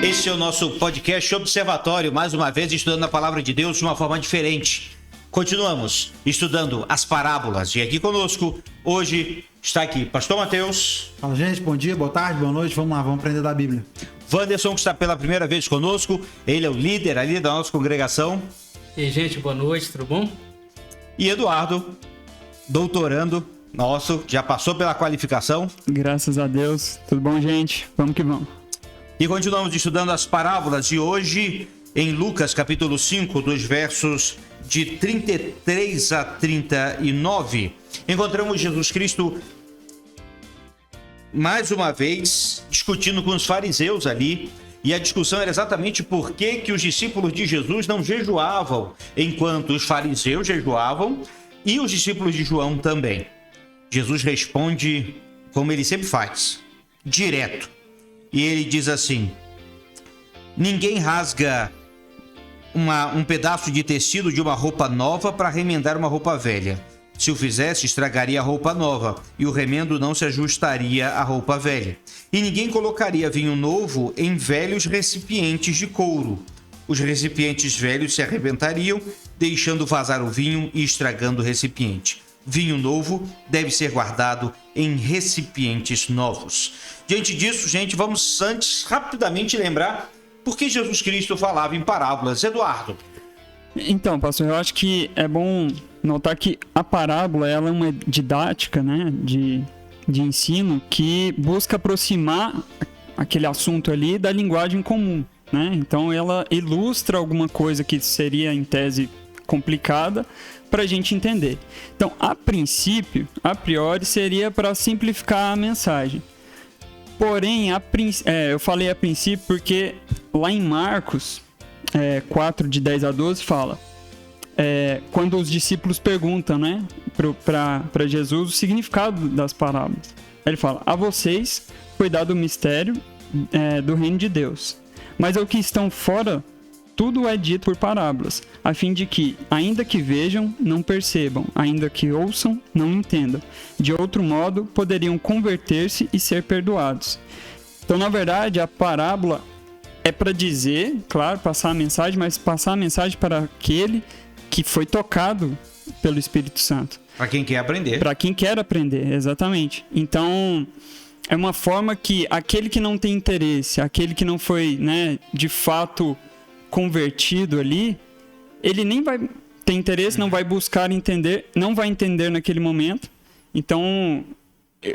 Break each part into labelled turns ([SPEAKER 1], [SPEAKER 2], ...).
[SPEAKER 1] Esse é o nosso podcast Observatório, mais uma vez estudando a Palavra de Deus de uma forma diferente. Continuamos estudando as parábolas e aqui conosco, hoje, está aqui Pastor Mateus.
[SPEAKER 2] Fala, gente, bom dia, boa tarde, boa noite, vamos lá, vamos aprender da Bíblia.
[SPEAKER 1] Wanderson, que está pela primeira vez conosco, ele é o líder ali da nossa congregação.
[SPEAKER 3] E aí, gente, boa noite, tudo bom?
[SPEAKER 1] E Eduardo, doutorando nosso, já passou pela qualificação.
[SPEAKER 4] Graças a Deus, tudo bom, gente? Vamos que vamos.
[SPEAKER 1] E continuamos estudando as parábolas e hoje em Lucas capítulo 5, dos versos de 33 a 39, encontramos Jesus Cristo mais uma vez discutindo com os fariseus ali, e a discussão era exatamente por que os discípulos de Jesus não jejuavam, enquanto os fariseus jejuavam e os discípulos de João também. Jesus responde como ele sempre faz, direto. E ele diz assim: ninguém rasga um pedaço de tecido de uma roupa nova para remendar uma roupa velha. Se o fizesse, estragaria a roupa nova, e o remendo não se ajustaria à roupa velha. E ninguém colocaria vinho novo em velhos recipientes de couro. Os recipientes velhos se arrebentariam, deixando vazar o vinho e estragando o recipiente. Vinho novo deve ser guardado em recipientes novos. Diante disso, gente, vamos antes rapidamente lembrar por que Jesus Cristo falava em parábolas. Eduardo.
[SPEAKER 4] Então, pastor, eu acho que é bom notar que a parábola ela é uma didática, né, de ensino que busca aproximar aquele assunto ali da linguagem comum, né? Então, ela ilustra alguma coisa que seria, em tese, complicada para a gente entender. Então, a priori, seria para simplificar a mensagem. Porém, eu falei a princípio porque lá em Marcos 4, de 10 a 12, fala quando os discípulos perguntam, né, para Jesus o significado das parábolas. Ele fala: a vocês foi dado o mistério do reino de Deus, mas ao que estão fora, tudo é dito por parábolas, a fim de que, ainda que vejam, não percebam, ainda que ouçam, não entendam. De outro modo, poderiam converter-se e ser perdoados. Então, na verdade, a parábola é para dizer, claro, passar a mensagem, mas passar a mensagem para aquele que foi tocado pelo Espírito Santo.
[SPEAKER 1] Para quem quer aprender.
[SPEAKER 4] Para quem quer aprender, exatamente. Então, é uma forma que aquele que não tem interesse, aquele que não foi, né, de fato convertido ali, ele nem vai ter interesse, não vai buscar entender, não vai entender naquele momento. Então,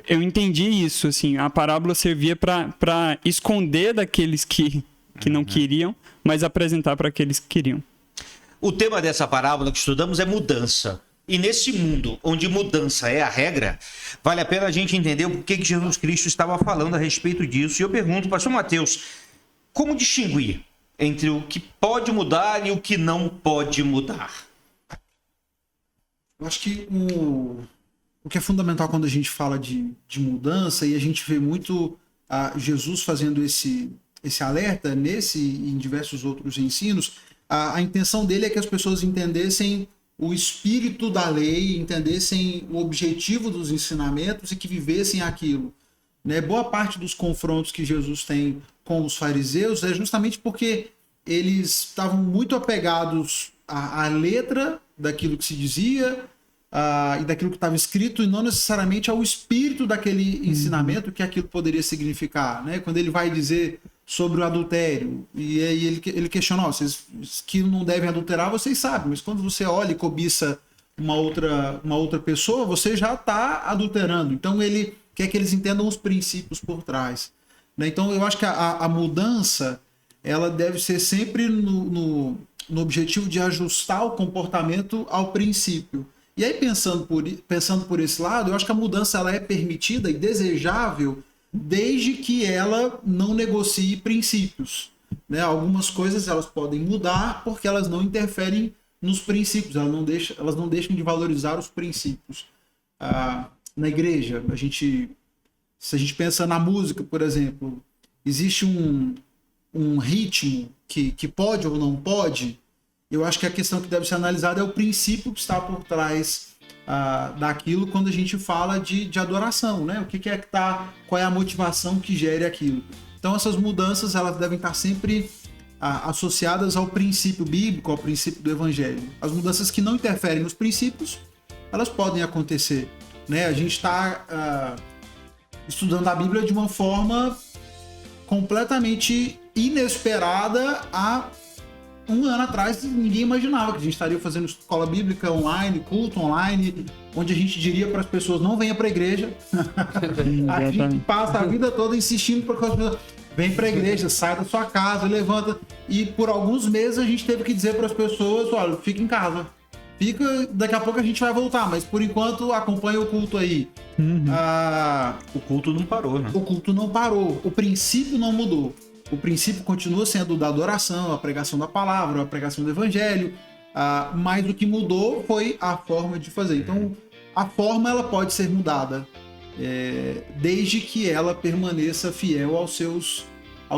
[SPEAKER 4] eu entendi isso, assim, a parábola servia para esconder daqueles que não queriam, mas apresentar para aqueles que queriam.
[SPEAKER 1] O tema dessa parábola que estudamos é mudança. E nesse mundo onde mudança é a regra, vale a pena a gente entender o que Jesus Cristo estava falando a respeito disso. E eu pergunto, pastor Mateus, como distinguir entre o que pode mudar e o que não pode mudar?
[SPEAKER 2] Eu acho que o que é fundamental quando a gente fala de mudança, e a gente vê muito Jesus fazendo esse alerta nesse e em diversos outros ensinos, a intenção dele é que as pessoas entendessem o espírito da lei, entendessem o objetivo dos ensinamentos e que vivessem aquilo. Né? Boa parte dos confrontos que Jesus tem com os fariseus é justamente porque eles estavam muito apegados à letra daquilo que se dizia e daquilo que estava escrito, e não necessariamente ao espírito daquele ensinamento que aquilo poderia significar. Né? Quando ele vai dizer sobre o adultério, e aí ele questiona: vocês que não devem adulterar, vocês sabem, mas quando você olha e cobiça uma outra pessoa, você já está adulterando. Então ele quer que eles entendam os princípios por trás. Né? Então eu acho que a mudança ela deve ser sempre no objetivo de ajustar o comportamento ao princípio. E aí, pensando por esse lado, eu acho que a mudança ela é permitida e desejável desde que ela não negocie princípios. Né? Algumas coisas elas podem mudar porque elas não interferem nos princípios, elas não deixam de valorizar os princípios. Na igreja, se a gente pensa na música, por exemplo, existe um ritmo que pode ou não pode. Eu acho que a questão que deve ser analisada é o princípio que está por trás daquilo quando a gente fala de adoração, né? O que é que tá, qual é a motivação que gere aquilo? Então essas mudanças elas devem estar sempre associadas ao princípio bíblico, ao princípio do evangelho. As mudanças que não interferem nos princípios, elas podem acontecer, né? A gente está estudando a Bíblia de uma forma completamente inesperada. Há um ano atrás ninguém imaginava que a gente estaria fazendo escola bíblica online, culto online, onde a gente diria para as pessoas: não venha para a igreja. A gente passa a vida toda insistindo para que as pessoas: vem para a igreja, sai da sua casa, levanta. E por alguns meses a gente teve que dizer para as pessoas: olha, fica em casa. Daqui a pouco a gente vai voltar, mas por enquanto acompanha o culto aí.
[SPEAKER 1] O culto não parou, né?
[SPEAKER 2] O culto não parou, o princípio não mudou. O princípio continua sendo da adoração, a pregação da palavra, a pregação do evangelho, mas o que mudou foi a forma de fazer. Então, a forma ela pode ser mudada, desde que ela permaneça fiel aos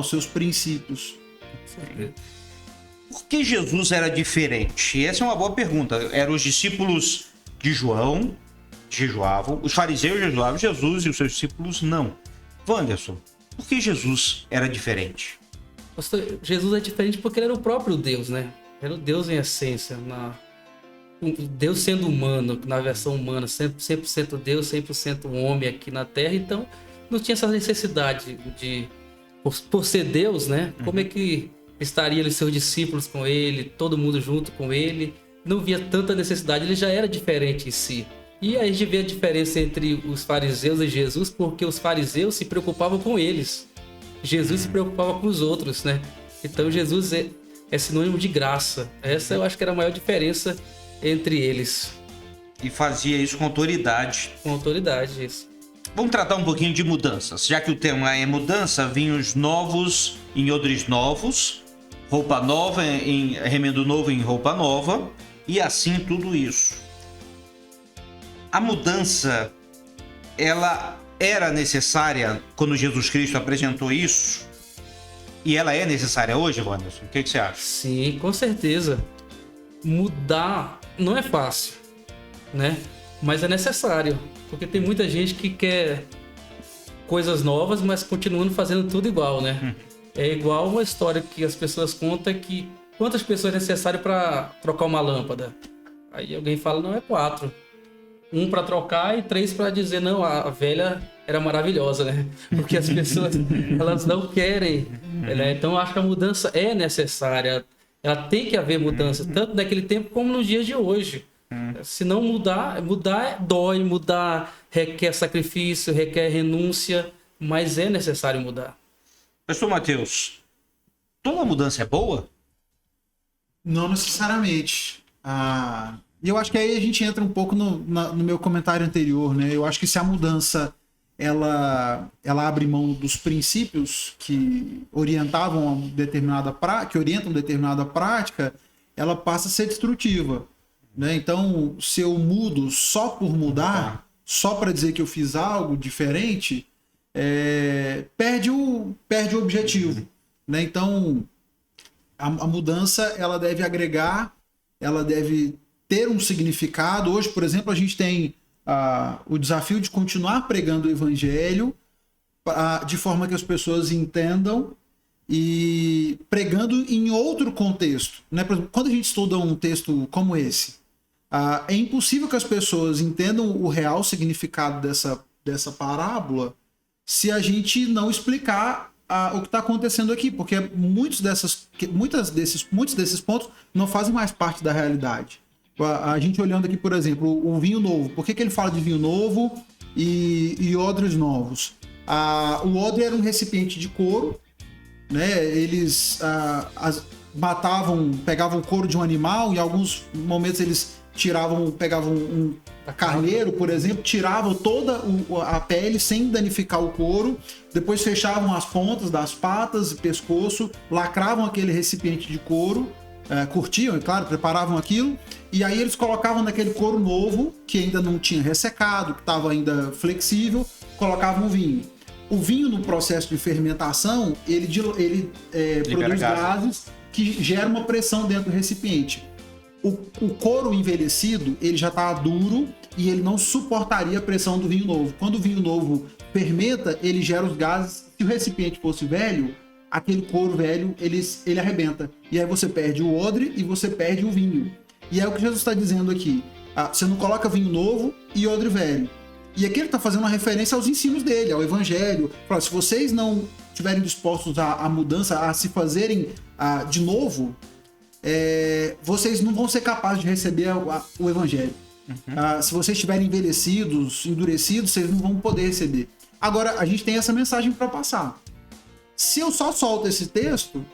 [SPEAKER 2] seus princípios.
[SPEAKER 1] Por que Jesus era diferente? Essa é uma boa pergunta. Eram os discípulos de João jejuavam, os fariseus jejuavam, Jesus e os seus discípulos não. Wanderson, por que Jesus era diferente?
[SPEAKER 3] Pastor, Jesus é diferente porque ele era o próprio Deus, né? Era o Deus em essência. Deus sendo humano, na versão humana, 100% Deus, 100% homem aqui na Terra. Então, não tinha essa necessidade de... Por ser Deus, né? Como é que estaria ali seus discípulos com ele, todo mundo junto com ele? Não via tanta necessidade, ele já era diferente em si. E aí a gente vê a diferença entre os fariseus e Jesus, porque os fariseus se preocupavam com eles. Jesus se preocupava com os outros, né? Então Jesus é sinônimo de graça. Essa eu acho que era a maior diferença entre eles.
[SPEAKER 1] E fazia isso com autoridade.
[SPEAKER 3] Com autoridade, isso.
[SPEAKER 1] Vamos tratar um pouquinho de mudanças. Já que o tema é mudança, vinhos novos em odres novos, roupa nova em remendo novo em roupa nova, e assim tudo isso. A mudança, ela era necessária quando Jesus Cristo apresentou isso? E ela é necessária hoje, Wanderson? O que você acha?
[SPEAKER 3] Sim, com certeza. Mudar não é fácil, né? Mas é necessário, porque tem muita gente que quer coisas novas, mas continuando fazendo tudo igual, né? É igual uma história que as pessoas contam que quantas pessoas é necessário para trocar uma lâmpada? Aí alguém fala, não, é 4. 1 para trocar e 3 para dizer, não, a velha era maravilhosa, né? Porque as pessoas, elas não querem, né? Então eu acho que a mudança é necessária. Ela tem que haver mudança, tanto naquele tempo como nos dias de hoje. Se não mudar dói, mudar requer sacrifício, requer renúncia, mas é necessário mudar.
[SPEAKER 1] Pastor Mateus, toda mudança é boa?
[SPEAKER 2] Não necessariamente. E eu acho que aí a gente entra um pouco no meu comentário anterior, né? Eu acho que se a mudança ela abre mão dos princípios que orientam determinada prática, ela passa a ser destrutiva, né? Então, se eu mudo só por mudar, só para dizer que eu fiz algo diferente, perde o objetivo, né? Então, a mudança ela deve agregar, ela deve ter um significado. Hoje, por exemplo, a gente tem o desafio de continuar pregando o evangelho de forma que as pessoas entendam e pregando em outro contexto, né? Por exemplo, quando a gente estuda um texto como esse, é impossível que as pessoas entendam o real significado dessa parábola se a gente não explicar o que está acontecendo aqui, porque muitos desses pontos não fazem mais parte da realidade. A gente olhando aqui, por exemplo, o vinho novo. Por que ele fala de vinho novo e odres novos? O odre era um recipiente de couro, né? Eles pegavam o couro de um animal, em alguns momentos eles pegavam um carneiro, por exemplo, tiravam toda a pele sem danificar o couro, depois fechavam as pontas das patas e pescoço, lacravam aquele recipiente de couro, curtiam, é claro, preparavam aquilo, e aí eles colocavam naquele couro novo, que ainda não tinha ressecado, que estava ainda flexível, colocavam o vinho. O vinho, no processo de fermentação, ele produz gases que geram uma pressão dentro do recipiente. O couro envelhecido, ele já está duro e ele não suportaria a pressão do vinho novo. Quando o vinho novo fermenta, ele gera os gases. Se Se o recipiente fosse velho, aquele couro velho, ele arrebenta. E aí você perde o odre e você perde o vinho. E é o que Jesus está dizendo aqui. Você não coloca vinho novo e odre velho. E aqui ele está fazendo uma referência aos ensinos dele, ao evangelho. Fala, se vocês não estiverem dispostos à mudança, a se fazerem de novo, vocês não vão ser capazes de receber o evangelho. Se vocês estiverem envelhecidos, endurecidos, vocês não vão poder receber. Agora, a gente tem essa mensagem para passar. Se eu só solto esse texto,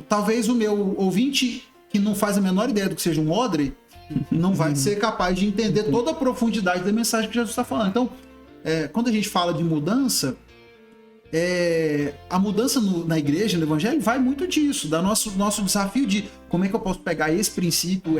[SPEAKER 2] talvez o meu ouvinte, que não faz a menor ideia do que seja um odre, não vai ser capaz de entender toda a profundidade da mensagem que Jesus está falando. Então, quando a gente fala de mudança, a mudança na igreja, no evangelho, vai muito disso, da nosso desafio de como é que eu posso pegar esse princípio,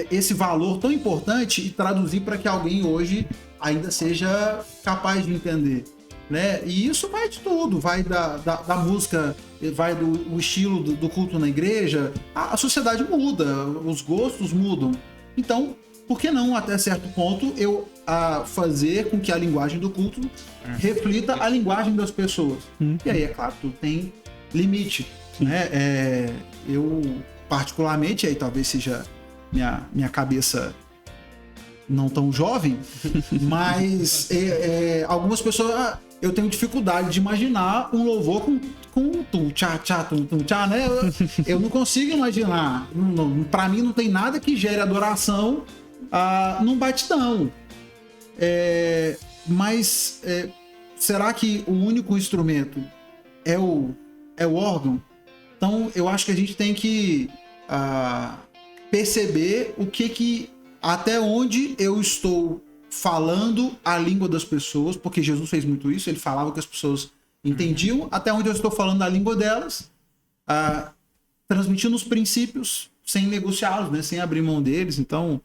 [SPEAKER 2] esse valor tão importante e traduzir para que alguém hoje ainda seja capaz de entender. Né? E isso vai de tudo, vai da música, vai do estilo do culto na igreja. A sociedade muda, os gostos mudam. Então, por que não, até certo ponto, eu fazer com que a linguagem do culto reflita a linguagem das pessoas? E aí, é claro, tudo tem limite. Né? Eu, particularmente, aí talvez seja minha cabeça não tão jovem, mas algumas pessoas... eu tenho dificuldade de imaginar um louvor com tum-tchá-tchá, tum-tchá, né? Eu não consigo imaginar. Para mim, não tem nada que gere adoração num batidão. Mas será que o único instrumento é o órgão? Então, eu acho que a gente tem que perceber até onde eu estou falando a língua das pessoas, porque Jesus fez muito isso, ele falava que as pessoas entendiam, até onde eu estou falando a língua delas, transmitindo os princípios sem negociá-los, né? Sem abrir mão deles. Então,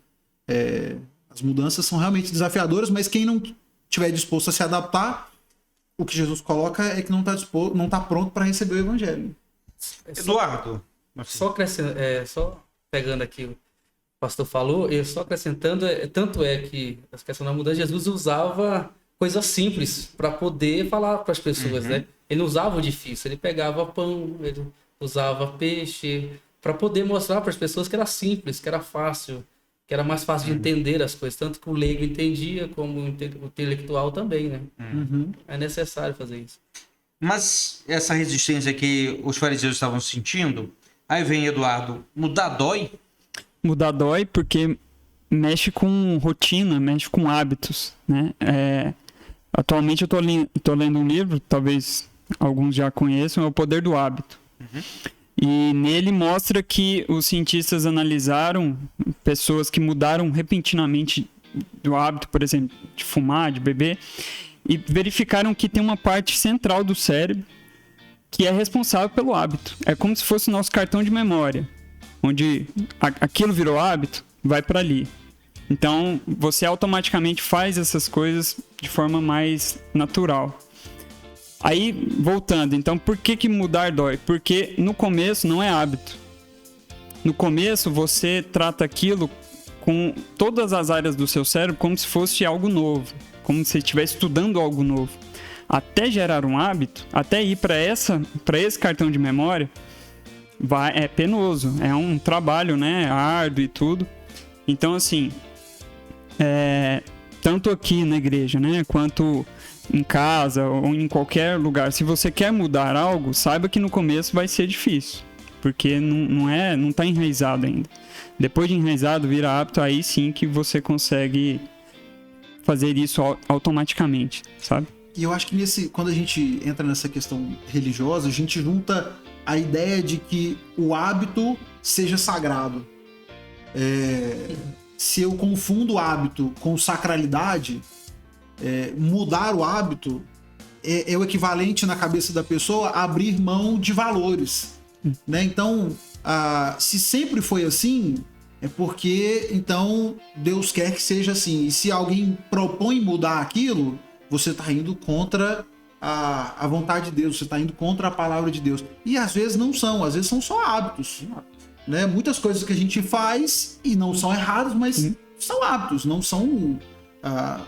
[SPEAKER 2] as mudanças são realmente desafiadoras, mas quem não estiver disposto a se adaptar, o que Jesus coloca é que não está pronto para receber o evangelho.
[SPEAKER 1] Eduardo.
[SPEAKER 3] Só pegando aqui o pastor falou, e só acrescentando, tanto é que a questão da mudança, Jesus usava coisas simples para poder falar para as pessoas, né? Ele não usava o difícil, ele pegava pão, ele usava peixe, para poder mostrar para as pessoas que era simples, que era fácil, que era mais fácil de entender as coisas, tanto que o leigo entendia, como o intelectual também, né? É necessário fazer isso.
[SPEAKER 1] Mas essa resistência que os fariseus estavam sentindo, aí vem Eduardo, mudar dói?
[SPEAKER 4] Mudar dói porque mexe com rotina, mexe com hábitos, né? Atualmente eu tô lendo um livro, talvez alguns já conheçam, é O Poder do Hábito. E nele mostra que os cientistas analisaram pessoas que mudaram repentinamente do hábito, por exemplo, de fumar, de beber, e verificaram que tem uma parte central do cérebro que é responsável pelo hábito. É como se fosse o nosso cartão de memória, onde aquilo virou hábito, vai para ali. Então, você automaticamente faz essas coisas de forma mais natural. Aí, voltando, então, por que mudar dói? Porque no começo não é hábito. No começo, você trata aquilo com todas as áreas do seu cérebro como se fosse algo novo, como se você estivesse estudando algo novo. Até gerar um hábito, até ir para esse cartão de memória, é penoso, é um trabalho, né, árduo e tudo. Então, assim, tanto aqui na igreja, né, quanto em casa ou em qualquer lugar, se você quer mudar algo, saiba que no começo vai ser difícil, porque não está enraizado ainda. Depois de enraizado, vira hábito, aí sim que você consegue fazer isso automaticamente, sabe?
[SPEAKER 2] E eu acho que quando a gente entra nessa questão religiosa, a gente junta a ideia de que o hábito seja sagrado. Se eu confundo o hábito com sacralidade, mudar o hábito é o equivalente na cabeça da pessoa a abrir mão de valores. Né? Então, se sempre foi assim, é porque então Deus quer que seja assim. E se alguém propõe mudar aquilo, você está indo contra a vontade de Deus, você está indo contra a palavra de Deus. E às vezes não são, às vezes são só hábitos. Né? Muitas coisas que a gente faz e não são erradas, mas são hábitos, não são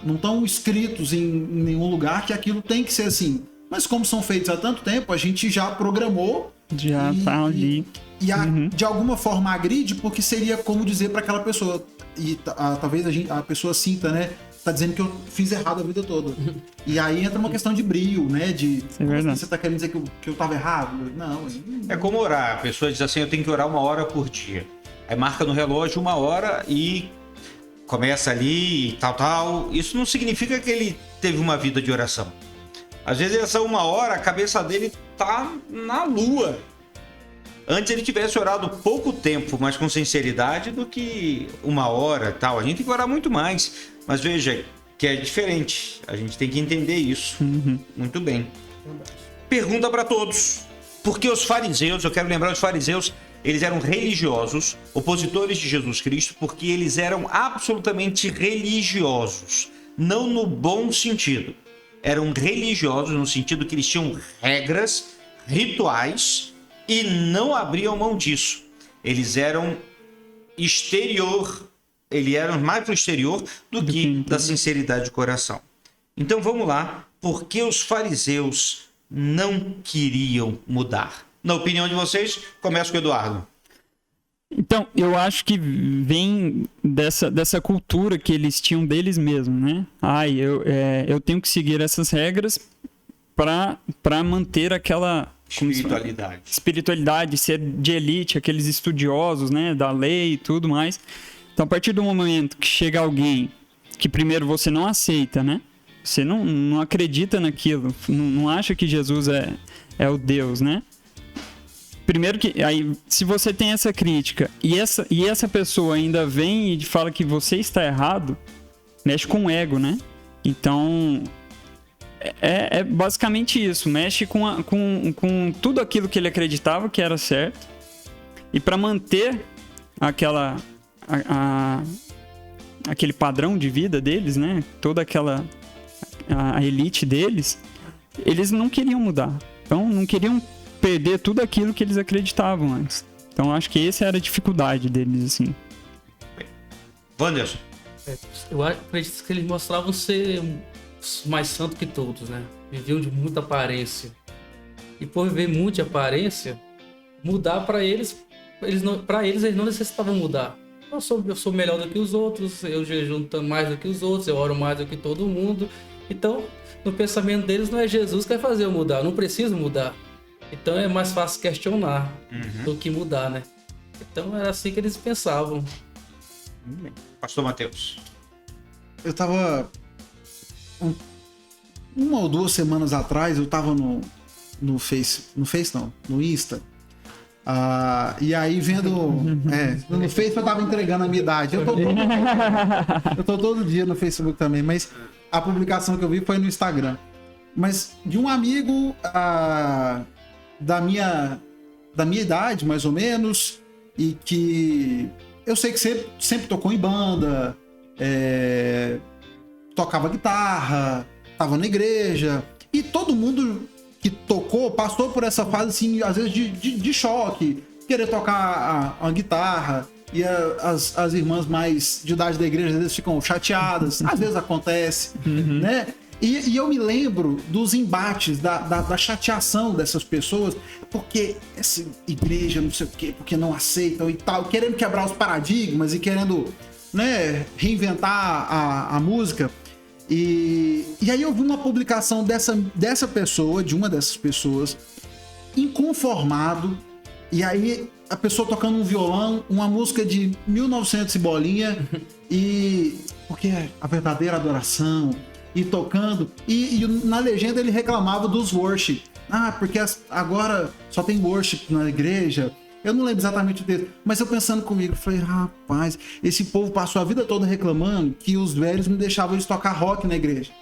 [SPEAKER 2] não estão escritos em nenhum lugar que aquilo tem que ser assim. Mas como são feitos há tanto tempo, a gente já programou.
[SPEAKER 4] Já tá ali.
[SPEAKER 2] De alguma forma agride, porque seria como dizer para aquela pessoa. E talvez a pessoa sinta, né? Tá dizendo que eu fiz errado a vida toda. E aí entra uma questão de brio, né?
[SPEAKER 4] É verdade.
[SPEAKER 2] Você tá querendo dizer que eu tava errado? Não.
[SPEAKER 1] É como orar. A pessoa diz assim, eu tenho que orar 1 hora por dia. Aí marca no relógio 1 hora e começa ali e tal. Isso não significa que ele teve uma vida de oração. Às vezes essa 1 hora, a cabeça dele tá na lua. Antes ele tivesse orado pouco tempo, mas com sinceridade, do que 1 hora e tal. A gente tem que orar muito mais. Mas veja que é diferente. A gente tem que entender isso. Muito bem. Pergunta para todos. Por que os fariseus, eu quero lembrar, os fariseus, eles eram religiosos, opositores de Jesus Cristo, porque eles eram absolutamente religiosos. Não no bom sentido. Eram religiosos no sentido que eles tinham regras, rituais, e não abriam mão disso. Eles eram eles eram mais para o exterior do que da sinceridade de coração. Então vamos lá, por que os fariseus não queriam mudar? Na opinião de vocês, começa com o Eduardo.
[SPEAKER 4] Então, eu acho que vem dessa cultura que eles tinham deles mesmos, né? Eu tenho que seguir essas regras para manter aquela espiritualidade, ser de elite, aqueles estudiosos, né, da lei e tudo mais. Então, a partir do momento que chega alguém que primeiro você não aceita, né? Você não acredita naquilo, não acha que Jesus é o Deus, né? Primeiro que, aí, se você tem essa crítica e essa pessoa ainda vem e fala que você está errado, mexe com o ego, né? Então, é basicamente isso, mexe com tudo aquilo que ele acreditava que era certo, e para manter aquele padrão de vida deles, né? Toda a elite deles, eles não queriam mudar. Então, não queriam perder tudo aquilo que eles acreditavam antes. Então, acho que essa era a dificuldade deles, assim.
[SPEAKER 1] Wanderson.
[SPEAKER 3] Eu acredito que eles mostravam ser mais santo que todos, né? Viviam de muita aparência. E por viver muito de aparência, mudar para eles não necessitavam mudar. Eu sou melhor do que os outros, eu jejuo mais do que os outros, eu oro mais do que todo mundo. Então, no pensamento deles, não é Jesus que vai fazer eu mudar, eu não preciso mudar. Então é mais fácil questionar do que mudar, né? Então era assim que eles pensavam.
[SPEAKER 1] Pastor Mateus.
[SPEAKER 2] Eu tava... Uma ou 2 semanas atrás, eu tava no Insta. E aí vendo... no Face eu tava entregando a minha idade. Eu tô todo dia no Facebook também, mas a publicação que eu vi foi no Instagram. Mas de um amigo da minha idade, mais ou menos, e que eu sei que sempre tocou em banda, tocava guitarra, tava na igreja, e todo mundo que tocou passou por essa fase, assim, às vezes de choque, querer tocar uma guitarra, e as irmãs mais de idade da igreja às vezes ficam chateadas, às vezes acontece, né? E eu me lembro dos embates, da chateação dessas pessoas, porque essa igreja não sei o quê, porque não aceitam e tal, querendo quebrar os paradigmas e querendo, né, reinventar a música. E aí eu vi uma publicação dessa pessoa, de uma dessas pessoas, inconformado, e aí a pessoa tocando um violão, uma música de 1900 e bolinha, e porque a verdadeira adoração, e tocando, e na legenda ele reclamava dos worship. Porque agora só tem worship na igreja. Eu não lembro exatamente o texto, mas eu pensando comigo, falei, rapaz, esse povo passou a vida toda reclamando que os velhos não deixavam eles tocar rock na igreja.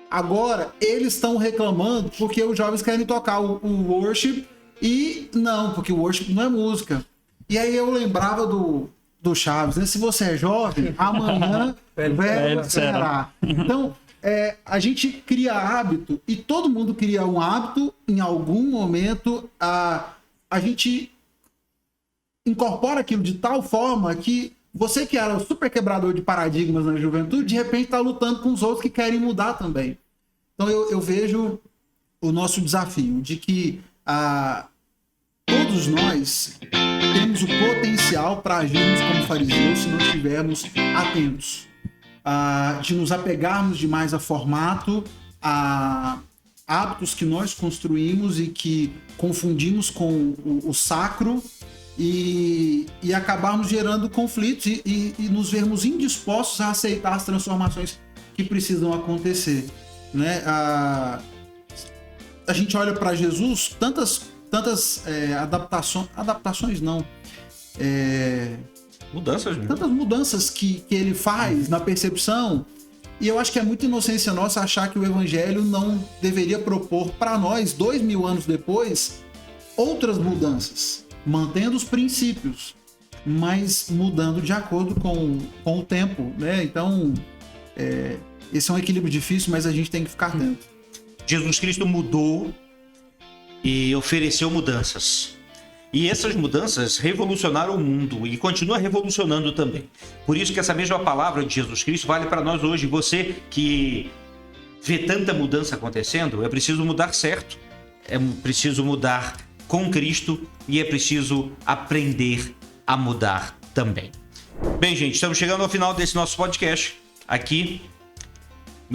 [SPEAKER 2] Agora, eles estão reclamando porque os jovens querem tocar o worship, e não, porque o worship não é música. E aí eu lembrava do Chaves, né? Se você é jovem, amanhã velho será. Então, a gente cria hábito, e todo mundo cria um hábito, em algum momento a gente incorpora aquilo de tal forma que Você que era o super quebrador de paradigmas na juventude, de repente está lutando com os outros que querem mudar também. Então eu vejo o nosso desafio de que todos nós temos o potencial para agirmos como fariseus se não estivermos atentos. De nos apegarmos demais a formato, a hábitos que nós construímos e que confundimos com o sacro e acabarmos gerando conflitos e nos vermos indispostos a aceitar as transformações que precisam acontecer, né? A gente olha para Jesus, tantas adaptações não,
[SPEAKER 1] mudanças,
[SPEAKER 2] tantas mudanças que ele faz na percepção. E eu acho que é muita inocência nossa achar que o evangelho não deveria propor para nós, 2000 anos depois, outras mudanças, mantendo os princípios, mas mudando de acordo com o tempo, né? Então, esse é um equilíbrio difícil, mas a gente tem que ficar atento.
[SPEAKER 1] Jesus Cristo mudou e ofereceu mudanças. E essas mudanças revolucionaram o mundo e continua revolucionando também. Por isso que essa mesma palavra de Jesus Cristo vale para nós hoje. Você que vê tanta mudança acontecendo, é preciso mudar certo, é preciso mudar com Cristo e é preciso aprender a mudar também. Bem, gente, estamos chegando ao final desse nosso podcast aqui.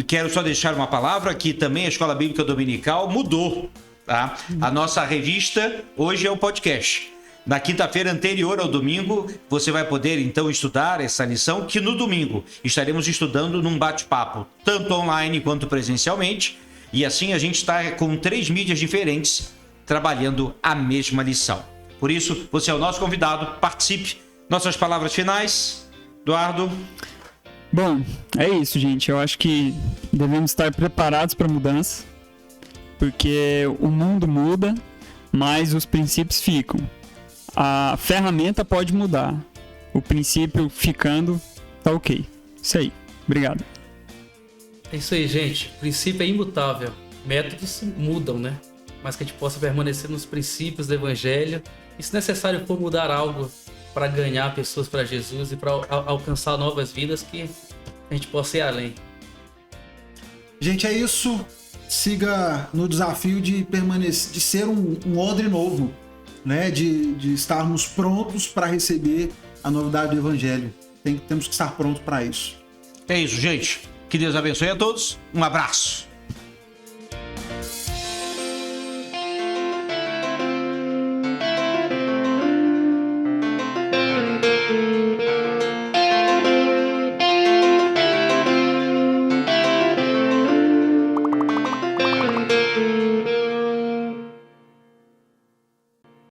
[SPEAKER 1] Quero só deixar uma palavra que também a Escola Bíblica Dominical mudou. Tá? A nossa revista hoje é o podcast. Na quinta-feira anterior ao domingo, você vai poder então estudar essa lição, que no domingo estaremos estudando num bate-papo, tanto online quanto presencialmente. E assim a gente está com 3 mídias diferentes trabalhando a mesma lição. Por isso, você é o nosso convidado, participe. Nossas palavras finais, Eduardo.
[SPEAKER 4] Bom, é isso, gente. Eu acho que devemos estar preparados para a mudança. Porque o mundo muda, mas os princípios ficam. A ferramenta pode mudar. O princípio ficando, tá ok. Isso aí. Obrigado.
[SPEAKER 3] É isso aí, gente. O princípio é imutável. Métodos mudam, né? Mas que a gente possa permanecer nos princípios do Evangelho. E se necessário for mudar algo para ganhar pessoas para Jesus e para alcançar novas vidas, que a gente possa ir além.
[SPEAKER 2] Gente, é isso. Siga no desafio de permanecer, de ser um odre novo, né? De estarmos prontos para receber a novidade do Evangelho. Temos que estar prontos para isso.
[SPEAKER 1] É isso, gente. Que Deus abençoe a todos. Um abraço.